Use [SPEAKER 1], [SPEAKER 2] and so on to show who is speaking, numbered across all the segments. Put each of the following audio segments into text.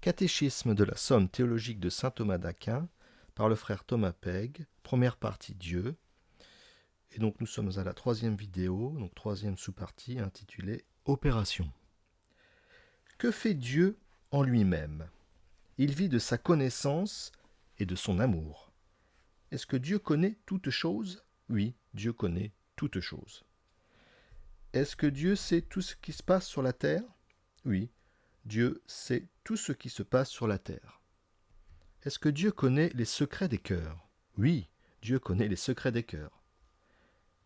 [SPEAKER 1] Catéchisme de la Somme théologique de saint Thomas d'Aquin par le frère Thomas Pegg, première partie Dieu. Et donc nous sommes à la troisième vidéo, donc troisième sous-partie intitulée Opération. Que fait Dieu en lui-même? Il vit de sa connaissance et de son amour. Est-ce que Dieu connaît toutes choses? Oui, Dieu connaît toutes choses. Est-ce que Dieu sait tout ce qui se passe sur la terre? Oui, Dieu sait tout ce qui se passe sur la terre. Est-ce que Dieu connaît les secrets des cœurs? Oui, Dieu connaît les secrets des cœurs.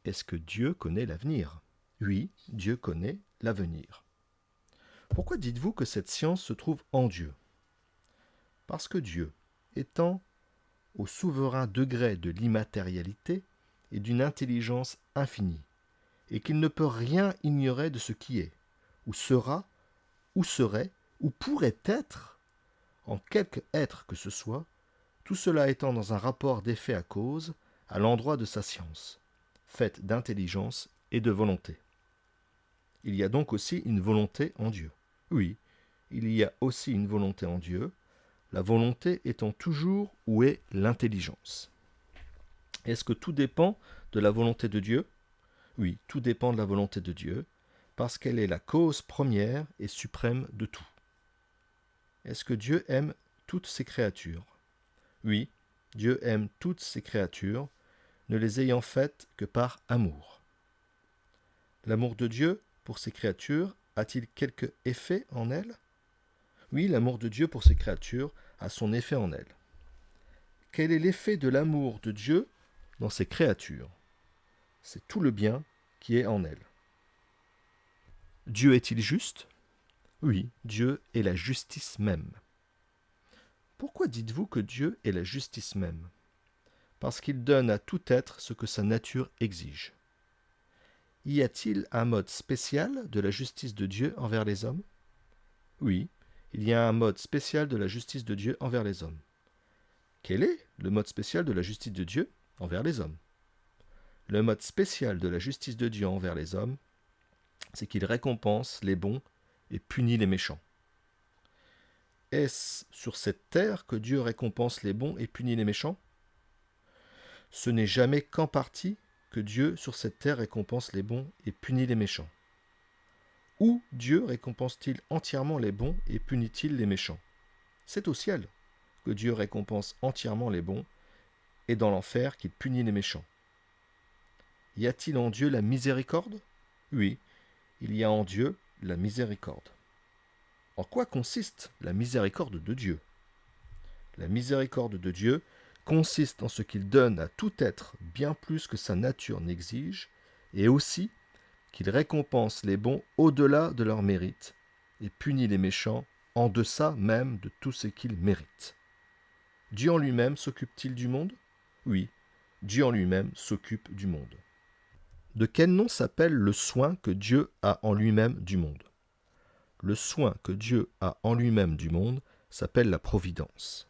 [SPEAKER 1] Est-ce que Dieu connaît l'avenir? Oui, Dieu connaît l'avenir. Pourquoi dites-vous que cette science se trouve en Dieu? Parce que Dieu, étant au souverain degré de l'immatérialité et d'une intelligence infinie, et qu'il ne peut rien ignorer de ce qui est, ou sera, ou serait, ou pourrait être, en quelque être que ce soit, tout cela étant dans un rapport d'effet à cause à l'endroit de sa science, faite d'intelligence et de volonté. Il y a donc aussi une volonté en Dieu. Oui, il y a aussi une volonté en Dieu, la volonté étant toujours où est l'intelligence. Est-ce que tout dépend de la volonté de Dieu? Oui, tout dépend de la volonté de Dieu, parce qu'elle est la cause première et suprême de tout. Est-ce que Dieu aime toutes ses créatures? Oui, Dieu aime toutes ses créatures, ne les ayant faites que par amour. L'amour de Dieu pour ses créatures a-t-il quelque effet en elles? Oui, l'amour de Dieu pour ses créatures a son effet en elles. Quel est l'effet de l'amour de Dieu dans ses créatures? C'est tout le bien qui est en elles. Dieu est-il juste? Oui, Dieu est la justice même. Pourquoi dites-vous que Dieu est la justice même? Parce qu'il donne à tout être ce que sa nature exige. Y a-t-il un mode spécial de la justice de Dieu envers les hommes? Oui, il y a un mode spécial de la justice de Dieu envers les hommes. Quel est le mode spécial de la justice de Dieu envers les hommes? Le mode spécial de la justice de Dieu envers les hommes, c'est qu'il récompense les bons et punit les méchants. Est-ce sur cette terre que Dieu récompense les bons et punit les méchants? Ce n'est jamais qu'en partie que Dieu sur cette terre récompense les bons et punit les méchants. Où Dieu récompense-t-il entièrement les bons et punit-il les méchants? C'est au ciel que Dieu récompense entièrement les bons et dans l'enfer qu'il punit les méchants. Y a-t-il en Dieu la miséricorde? Oui, il y a en Dieu la miséricorde. En quoi consiste la miséricorde de Dieu? La miséricorde de Dieu consiste en ce qu'il donne à tout être bien plus que sa nature n'exige, et aussi qu'il récompense les bons au-delà de leur mérite, et punit les méchants en deçà même de tout ce qu'ils méritent. Dieu en lui-même s'occupe-t-il du monde? Oui, Dieu en lui-même s'occupe du monde. De quel nom s'appelle le soin que Dieu a en lui-même du monde? Le soin que Dieu a en lui-même du monde s'appelle la providence.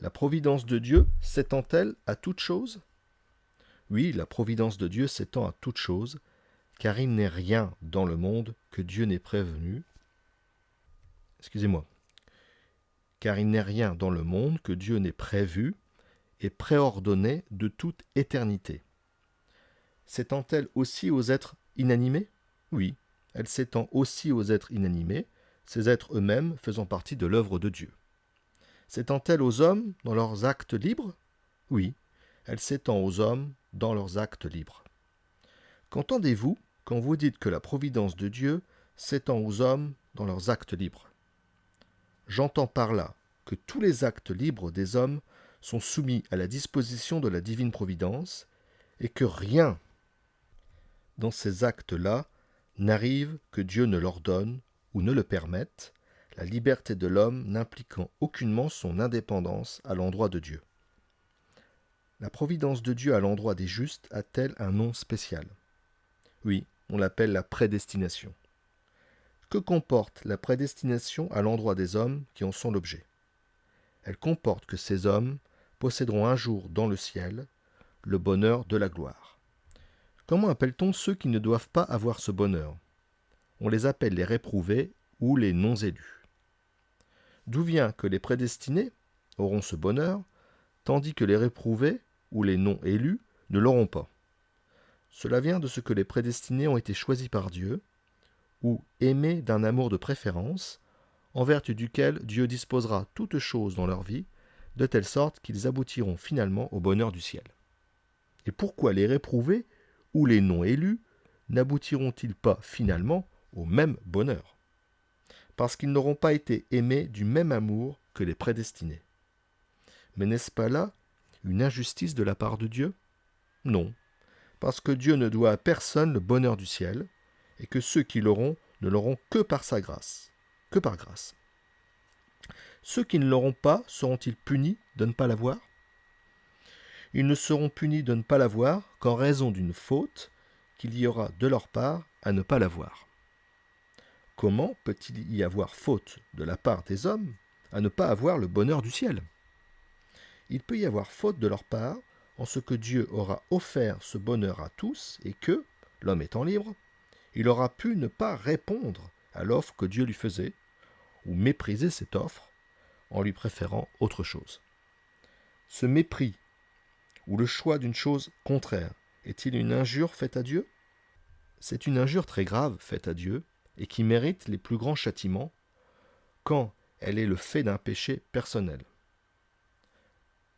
[SPEAKER 1] La providence de Dieu s'étend-elle à toute chose? Oui, la providence de Dieu s'étend à toute chose, car il n'est rien dans le monde que Dieu n'ait prévenu. Car il n'est rien dans le monde que Dieu n'ait prévu et préordonné de toute éternité. S'étend-elle aussi aux êtres inanimés? Oui, elle s'étend aussi aux êtres inanimés, ces êtres eux-mêmes faisant partie de l'œuvre de Dieu. S'étend-elle aux hommes dans leurs actes libres? Oui, elle s'étend aux hommes dans leurs actes libres. Qu'entendez-vous quand vous dites que la providence de Dieu s'étend aux hommes dans leurs actes libres? J'entends par là que tous les actes libres des hommes sont soumis à la disposition de la divine providence et que rien dans ces actes-là n'arrive que Dieu ne l'ordonne ou ne le permette, la liberté de l'homme n'impliquant aucunement son indépendance à l'endroit de Dieu. La providence de Dieu à l'endroit des justes a-t-elle un nom spécial? Oui, on l'appelle la prédestination. Que comporte la prédestination à l'endroit des hommes qui en sont l'objet? Elle comporte que ces hommes posséderont un jour dans le ciel le bonheur de la gloire. Comment appelle-t-on ceux qui ne doivent pas avoir ce bonheur? On les appelle les réprouvés ou les non-élus. D'où vient que les prédestinés auront ce bonheur, tandis que les réprouvés, ou les non élus, ne l'auront pas. Cela vient de ce que les prédestinés ont été choisis par Dieu, ou aimés d'un amour de préférence, en vertu duquel Dieu disposera toutes choses dans leur vie, de telle sorte qu'ils aboutiront finalement au bonheur du ciel. Et pourquoi les réprouvés, ou les non élus, n'aboutiront-ils pas finalement au même bonheur? Parce qu'ils n'auront pas été aimés du même amour que les prédestinés. Mais n'est-ce pas là une injustice de la part de Dieu? Non, parce que Dieu ne doit à personne le bonheur du ciel, et que ceux qui l'auront ne l'auront que par sa grâce, que par grâce. Ceux qui ne l'auront pas seront-ils punis de ne pas l'avoir? Ils ne seront punis de ne pas l'avoir qu'en raison d'une faute qu'il y aura de leur part à ne pas l'avoir. Comment peut-il y avoir faute de la part des hommes à ne pas avoir le bonheur du ciel? Il peut y avoir faute de leur part en ce que Dieu aura offert ce bonheur à tous et que, l'homme étant libre, il aura pu ne pas répondre à l'offre que Dieu lui faisait, ou mépriser cette offre en lui préférant autre chose. Ce mépris, ou le choix d'une chose contraire, est-il une injure faite à Dieu? C'est une injure très grave faite à Dieu, et qui mérite les plus grands châtiments, quand elle est le fait d'un péché personnel.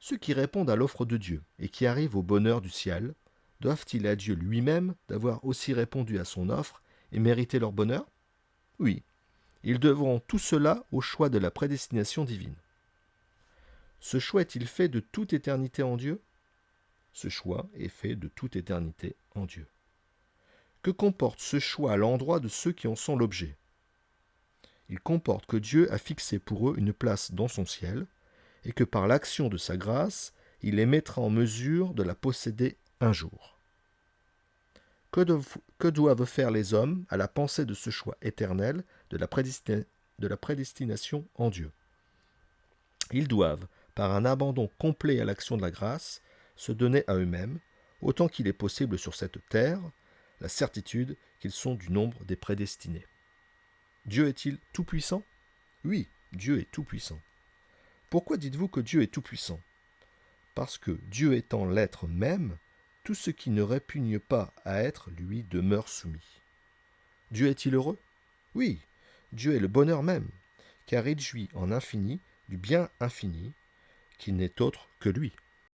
[SPEAKER 1] Ceux qui répondent à l'offre de Dieu et qui arrivent au bonheur du ciel, doivent-ils à Dieu lui-même d'avoir aussi répondu à son offre et mériter leur bonheur? Oui, ils devront tout cela au choix de la prédestination divine. Ce choix est-il fait de toute éternité en Dieu? Ce choix est fait de toute éternité en Dieu. Que comporte ce choix à l'endroit de ceux qui en sont l'objet? Il comporte que Dieu a fixé pour eux une place dans son ciel, et que par l'action de sa grâce, il les mettra en mesure de la posséder un jour. Que doivent faire les hommes à la pensée de ce choix éternel de la prédestination en Dieu? Ils doivent, par un abandon complet à l'action de la grâce, se donner à eux-mêmes, autant qu'il est possible sur cette terre, la certitude qu'ils sont du nombre des prédestinés. Dieu est-il tout-puissant? Oui, Dieu est tout-puissant. Pourquoi dites-vous que Dieu est tout-puissant? Parce que Dieu étant l'être même, tout ce qui ne répugne pas à être lui demeure soumis. Dieu est-il heureux? Oui, Dieu est le bonheur même, car il jouit en infini du bien infini, qui n'est autre que lui.